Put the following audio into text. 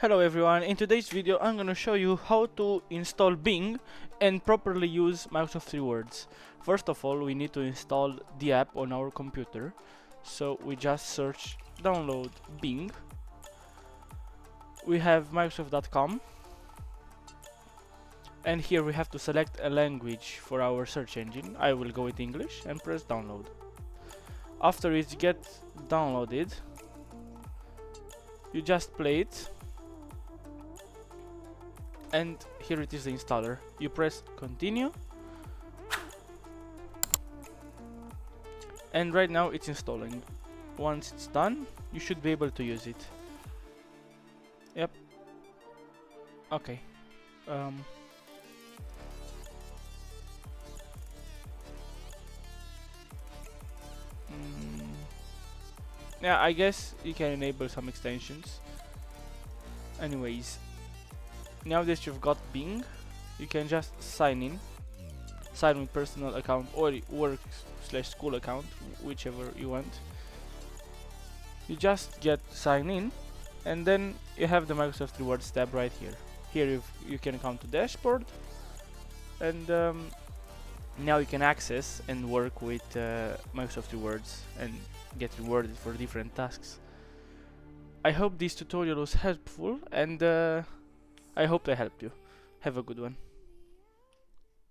Hello everyone, in today's video I'm gonna show you how to install Bing and properly use Microsoft Rewards. First of all, we need to install the app on our computer. So we just search download Bing. We have Microsoft.com and here we have to select a language for our search engine. I will go with English and press download. After it gets downloaded, you just play it. And here it is, the installer. You press continue and right now it's installing. Once it's done, you should be able to use it. Yep. Okay. Yeah, I guess you can enable some extensions. Anyways, now that you've got Bing, you can just sign in. Sign with personal account or work/school account, whichever you want. You just get sign in and then you have the Microsoft Rewards tab right here. Here you can come to dashboard and now you can access and work with Microsoft Rewards and get rewarded for different tasks. I hope this tutorial was helpful and I hope I helped you. Have a good one.